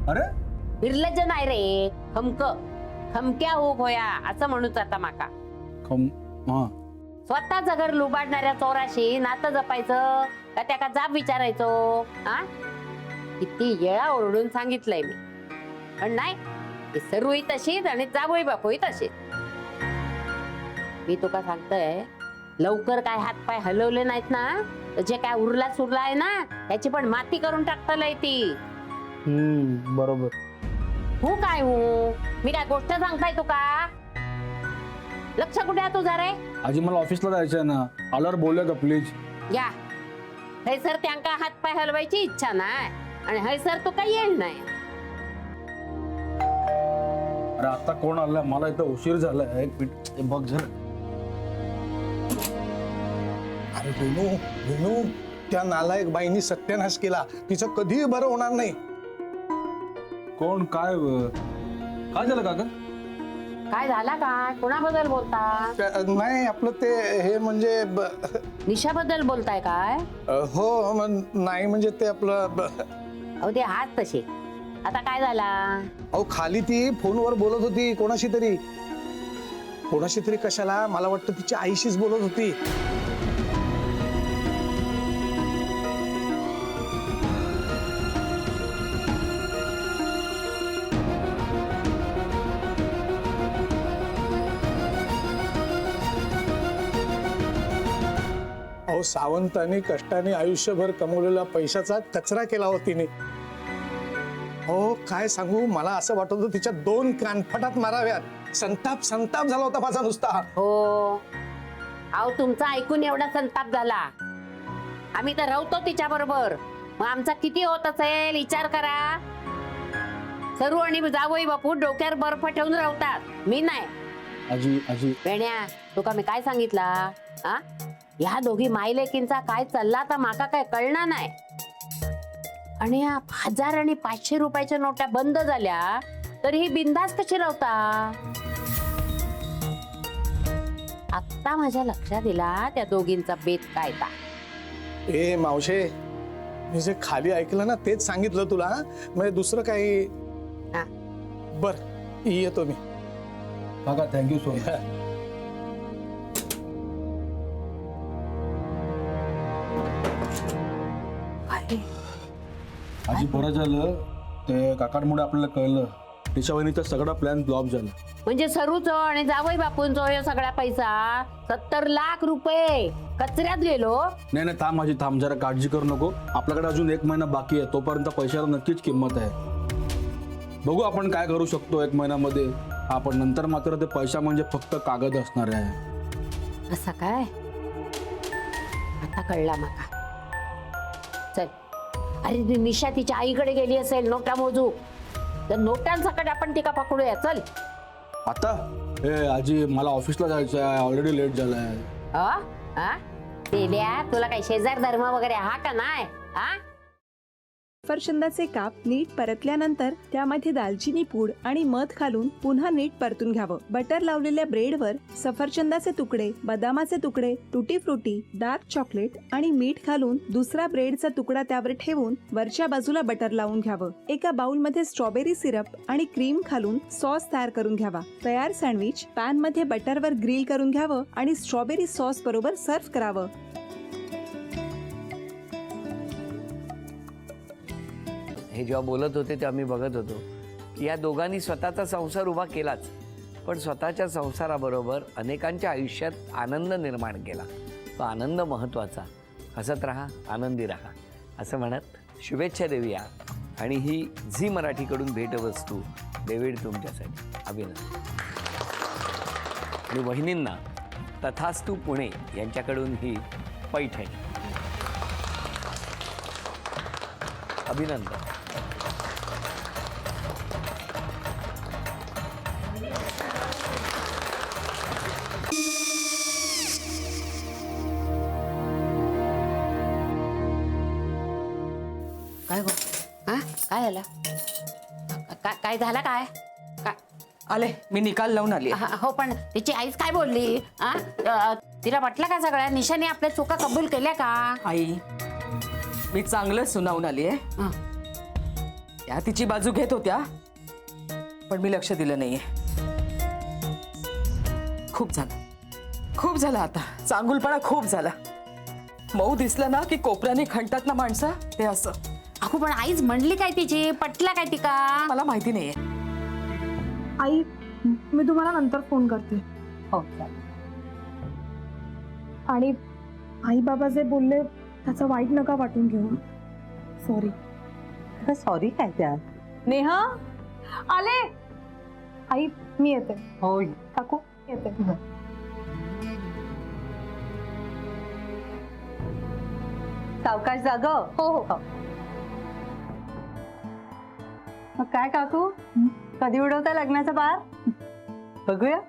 अरे निर्लज्ज नाही रे, खमक्या हो होया असं म्हणूच आता माका. स्वतःच घर लुबाडणाऱ्या चोराशी नातं जपायचं का त्याका जाब विचारायचो? हा, किती वेळा ओरडून सांगितलंय मी, पण नाही, ती सर्वही तशीच आणि जाबोई बापोही तशीच. मी तुका सांगतोय, लवकर काय हातपाय हलवले नाहीत ना, तर जे काय उरला सुरला आहे ना त्याची पण माती करून टाकतलंय ती. बरोबर. हो काय हो, मी काय गोष्ट सांगताय तुका? लक्ष कुठे आहे तुझा रे? आजी मला ऑफिसला जायचंय ना, आल्यावर बोलूया का प्लीज? या हैसर त्यांका हातपाय हलवायची इच्छा नाही आणि हैसर तू काही येईल नाही. अरे आता कोण आलं? मला इथं उशीर झालाय. एक मिनिट, हे बघ जरा. अरे वेणू, त्या नालायक बाईंनी सत्यानाश केला. तिचं कधीही बरं होणार नाही. कोण? काय झालं काका? काय झाला काय? कोणाबद्दल बोलता? नाही आपलं ते हे म्हणजे निशाबद्दल बोलताय काय? हो नाही म्हणजे ते आपलं अहो ते हात तसे. आता काय झाला? अहो खाली ती फोनवर बोलत होती कोणाशी तरी कशाला? मला वाटतं तिच्या आईशीच बोलत होती. अहो सावंतांनी कष्टाने आयुष्यभर कमवलेला पैशाचा कचरा केला होता तिने. हो काय सांगू, मला असं वाटत होतं तिच्या 2 कानफटात माराव्यात. संताप झाला होता माझा नुसता. हो, अहो तुमचा ऐकून एवढा संताप झाला. आम्ही तर राहतो तिच्या बरोबर, मग आमचा किती होत असेल विचार करा. सरू आणि जावई बापू डोक्यावर बर्फ ठेवून राहतात, मी नाही. आजी वेण्या, तुका मी काय सांगितला? हा, ह्या दोघी मायलेकींचा काय चालला तर माका काय कळणार नाही. आणि या 1000 आणि 500 रुपयाच्या नोटा बंद झाल्या तर ही बिंदास कशी राहता? आता माझ्या लक्षात दिला त्या दोघींचा बेत काय ता. ए मावशे, मी जे खाली ऐकलं ना तेच सांगितलं तुला, म्हणजे दुसरं काही. हा. बर येतो मी. काका थँक्यू सो मच. आजी बरं झालं ते काकांमुळे आपल्याला कळलं. तिच्या वहिनीचा सगळा प्लॅन फ्लॉप झाला. म्हणजे सरूचो आणि जावई बापूंचो हे सगळा पैसा 70 लाख रुपये कचऱ्यात गेलो. नाही थांब आजी, थांब जरा, काळजी करू नको. आपल्याकडे अजून 1 महिना बाकी आहे, तोपर्यंत पैशाला नक्कीच किंमत आहे. बघू आपण काय करू शकतो 1 महिन्यामध्ये. आपण नंतर मात्र ते पैसा म्हणजे फक्त कागद असणार आहे. असं काय? आता कळला मला. चल, अरे ती निशा तिच्या आईकडे गेली असेल नोटा मोजू, तर नोटांसकट आपण तिका पकडूया. चल आता ए आजी, मला ऑफिसला जायचं आहे, ऑलरेडी लेट झालाय. तेल्या, तुला काही शेजार धर्म वगैरे हा का नाही? हा, सफरचंदाचे काप नीट परतल्यानंतर त्यामध्ये दालचिनी पूड आणि मध घालून पुन्हा नीट परतून घ्यावं. बटर लावलेल्या ब्रेडवर सफरचंदाचे तुकडे, बदामाचे तुकडे, टुटी फ्रुटी, डार्क चॉकलेट आणि मीठ घालून दुसरा ब्रेडचा तुकडा त्यावर ठेवून वरच्या बाजूला बटर लावून घ्यावं. एका बाउलमध्ये स्ट्रॉबेरी सिरप आणि क्रीम घालून सॉस तयार करून घ्यावा. तयार सँडविच पॅन मध्ये बटरवर ग्रिल करून घ्यावं आणि स्ट्रॉबेरी सॉस बरोबर सर्व्ह करावं. हे जेव्हा बोलत होते तेव्हा मी बघत होतो की या दोघांनी स्वतःचा संसार उभा केलाच, पण स्वतःच्या संसाराबरोबर अनेकांच्या आयुष्यात आनंद निर्माण केला. तो आनंद महत्त्वाचा. हसत राहा, आनंदी राहा असं म्हणत शुभेच्छा देऊया. आणि ही झी मराठीकडून भेटवस्तू डेव्हिड तुमच्यासाठी. अभिनंदन. आणि वहिनींना तथास्तू पुणे यांच्याकडून ही पैठणी. अभिनंदन. काय हो? हा, काय झालं? काय झालं? काय आले, मी निकाल लावून आली. हो, पण तिची आईच काय बोलली? तिला वाटलं का सगळ्या निशाने आपल्या चुका कबूल केल्या का? आई, मी चांगलं सुनावून आली आहे. त्या तिची बाजू घेत होत्या, पण मी लक्ष दिलं नाहीये. खूप झालं आता. चांगुलपणा खूप झाला. मऊ दिसलं ना की कोपऱ्याने खणतात ना माणसं, ते असं. अगो पण आईच म्हणली काय तिची, पटला काय तिका? मला माहिती नाहीये. आई, मी तुम्हाला नंतर फोन करते. हो आणि आई बाबा जे बोलले त्याचं वाईट नका वाटून घेऊ. सॉरी. सॉरी काय त्या? नेहा आले. आई मी येते. हो काकू येते. सावकाश जाग. हो हो. मग काय काकू, कधी उडवता लग्नाचा बार? बघूया.